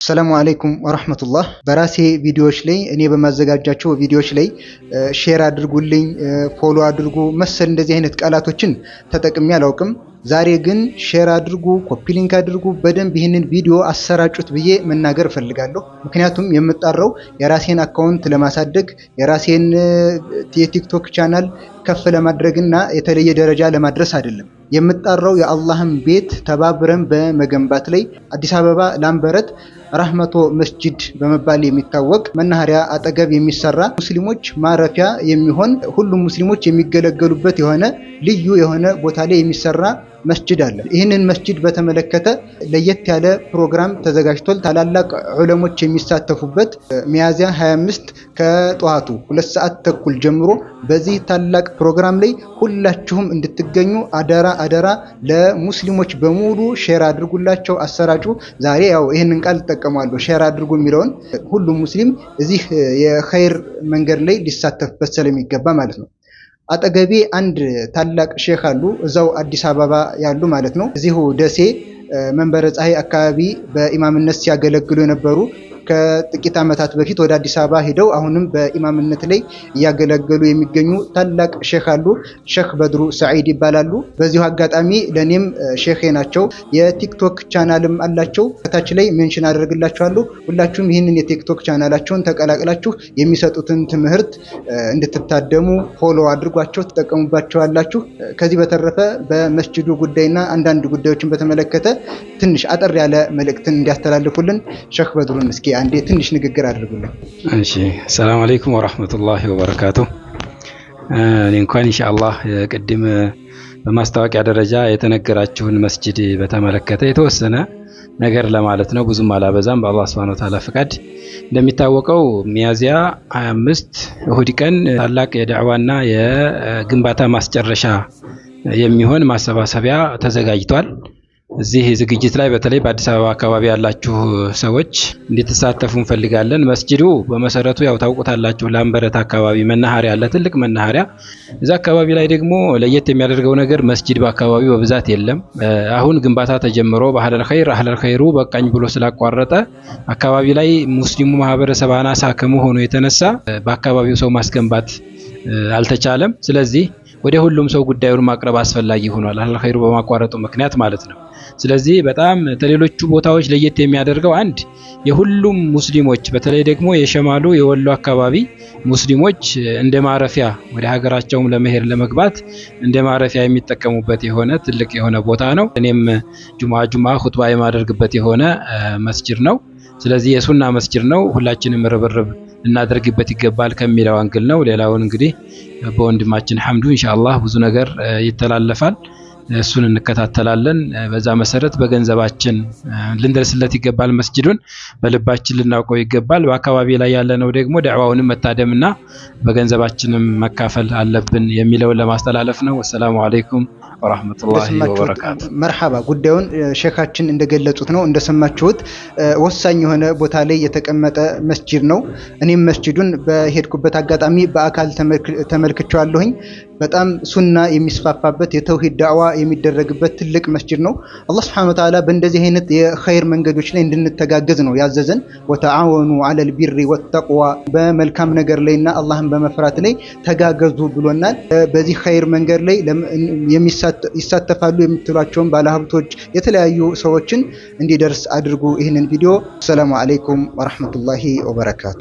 ሰላሙ አለይኩም ወራህመቱላህ። በራሴ ቪዲዮዎች ላይ እኔ በማዘጋጃቸው ቪዲዮዎች ላይ ሼር አድርጉልኝ፣ ፎሎ አድርጉ መሰል እንደዚህ አይነት ቃላቶችን ተጠቅሜ አላውቅም። ዛሬ ግን ሼር አድርጉ፣ ኮፒ ሊንክ አድርጉ፣ በደንብ ይህንን ቪዲዮ አሰራጩት ብዬ መናገር እፈልጋለሁ። ምክንያቱም የምጣራው የራሴን አካውንት ለማሳደግ የራሴን የቲክቶክ ቻናል ከፍ ለማድረግና የተለየ ደረጃ ለማድረስ አይደለም። የምጣራው የአላህን ቤት ተባብረን በመገንባት ላይ አዲስ አበባ ላምበረት ራህመቶ መስጂድ በመባል የሚታወቅ መናኸሪያ አጠገብ የሚሰራ ሙስሊሞች ማረፊያ የሚሆን ሁሉም ሙስሊሞች የሚገለገሉበት የሆነ ልዩ የሆነ ቦታ ላይ የሚሰራ መስጂድ አለ። ይህንን መስጂድ በተመለከተ ለየት ያለ ፕሮግራም ተዘጋጅቷል። ታላላቅ ዑለሞች የሚሳተፉበት ሚያዝያ 25 ከጠዋቱ 2 ሰዓት ተኩል ጀምሮ በዚህ ታላቅ ፕሮግራም ላይ ሁላችሁም እንድትገኙ አደራ ለሙስሊሞች በሙሉ ሼር አድርጉላቸው፣ አሰራጩ። ዛሬ ያው ይህንን ቃል እጠቀማለሁ፣ ሼር አድርጉ የሚለውን ሁሉም ሙስሊም እዚህ የኸይር መንገድ ላይ ሊሳተፍበት ስለሚገባ ማለት ነው። አጠገቤ አንድ ታላቅ ሼክ አሉ፣ እዛው አዲስ አበባ ያሉ ማለት ነው። እዚሁ ደሴ መንበረ ፀሐይ አካባቢ በኢማምነት ሲያገለግሉ የነበሩ ከጥቂት ዓመታት በፊት ወደ አዲስ አበባ ሄደው አሁንም በኢማምነት ላይ እያገለገሉ የሚገኙ ታላቅ ሼክ አሉ። ሼክ በድሩ ሰዒድ ይባላሉ። በዚሁ አጋጣሚ ለኔም ሼክ ናቸው። የቲክቶክ ቻናልም አላቸው። ከታች ላይ ሜንሽን አደርግላችኋለሁ። ሁላችሁም ይህንን የቲክቶክ ቻናላቸውን ተቀላቅላችሁ የሚሰጡትን ትምህርት እንድትታደሙ ፎሎ አድርጓቸው፣ ትጠቀሙባቸዋላችሁ። ከዚህ በተረፈ በመስጂዱ ጉዳይና አንዳንድ ጉዳዮችን በተመለከተ ትንሽ አጠር ያለ መልእክትን እንዲያስተላልፉልን ሼክ በድሩን እስኪ አንዴ ትንሽ ንግግር አድርጉልኝ። እሺ፣ ሰላም አለይኩም ወራህመቱላሂ ወበረካቱ። እኔ እንኳን ኢንሻአላህ ቅድም በማስታወቂያ ደረጃ የተነገራችሁን መስጂድ በተመለከተ የተወሰነ ነገር ለማለት ነው። ብዙም አላበዛም። በአላህ Subhanahu Wa Ta'ala ፍቃድ እንደሚታወቀው ሚያዝያ 25 እሁድ ቀን ታላቅ የዳዕዋና የግንባታ ማስጨረሻ የሚሆን ማሰባሰቢያ ተዘጋጅቷል። እዚህ ዝግጅት ላይ በተለይ በአዲስ አበባ አካባቢ ያላችሁ ሰዎች እንድትሳተፉ እንፈልጋለን። መስጂዱ በመሰረቱ ያው ታውቁታላችሁ፣ ላምበረት አካባቢ መናኸሪያ አለ፣ ትልቅ መናኸሪያ። እዛ አካባቢ ላይ ደግሞ ለየት የሚያደርገው ነገር መስጂድ በአካባቢው በብዛት የለም። አሁን ግንባታ ተጀምሮ በአህለል ኸይሩ በቃኝ ብሎ ስላቋረጠ አካባቢ ላይ ሙስሊሙ ማህበረሰብ አናሳ ከመሆኑ የተነሳ በአካባቢው ሰው ማስገንባት አልተቻለም። ስለዚህ ወደ ሁሉም ሰው ጉዳዩን ማቅረብ አስፈላጊ ሆኗል፣ አህለል ኸይሩ በማቋረጡ ምክንያት ማለት ነው። ስለዚህ በጣም ከሌሎቹ ቦታዎች ለየት የሚያደርገው አንድ የሁሉም ሙስሊሞች በተለይ ደግሞ የሸማሉ የወሎ አካባቢ ሙስሊሞች እንደ ማረፊያ ወደ ሀገራቸውም ለመሄድ ለመግባት እንደ ማረፊያ የሚጠቀሙበት የሆነ ትልቅ የሆነ ቦታ ነው። እኔም ጁምዓ ኹጥባ የማደርግበት የሆነ መስጂድ ነው። ስለዚህ የሱና መስጂድ ነው። ሁላችንም ርብርብ ልናደርግበት ይገባል ከሚለው አንግል ነው። ሌላውን እንግዲህ በወንድማችን ሐምዱ ኢንሻአላህ ብዙ ነገር ይተላለፋል፣ እሱን እንከታተላለን። በዛ መሰረት በገንዘባችን ልንደርስለት ይገባል። መስጂዱን በልባችን ልናውቀው ይገባል። በአካባቢ ላይ ያለነው ደግሞ ዳዕዋውንም መታደምና በገንዘባችንም መካፈል አለብን የሚለውን ለማስተላለፍ ነው። ወሰላሙ አለይኩም ወራህመቱላሂ ወበረካቱ። መርሐባ። ጉዳዩን ሼካችን እንደገለጹት ነው፣ እንደሰማችሁት ወሳኝ የሆነ ቦታ ላይ የተቀመጠ መስጂድ ነው። እኔም መስጂዱን በሄድኩበት አጋጣሚ በአካል ተመልክቼዋለሁኝ። በጣም ሱና የሚስፋፋበት የተውሂድ ዳዕዋ የሚደረግበት ትልቅ መስጂድ ነው። አላህ Subhanahu Wa Ta'ala በእንደዚህ አይነት የኸይር መንገዶች ላይ እንድንተጋገዝ ነው ያዘዘን። ወተዓወኑ ዐለል ቢሪ ወተቅዋ፣ በመልካም ነገር ላይና አላህን በመፍራት ላይ ተጋገዙ ብሎናል። በዚህ ኸይር መንገድ ላይ ይሳተፋሉ የምትሏቸውን ባለሀብቶች፣ የተለያዩ ሰዎችን እንዲደርስ አድርጉ ይህንን ቪዲዮ። ሰላሙ አለይኩም ወራህመቱላሂ ወበረካቱ።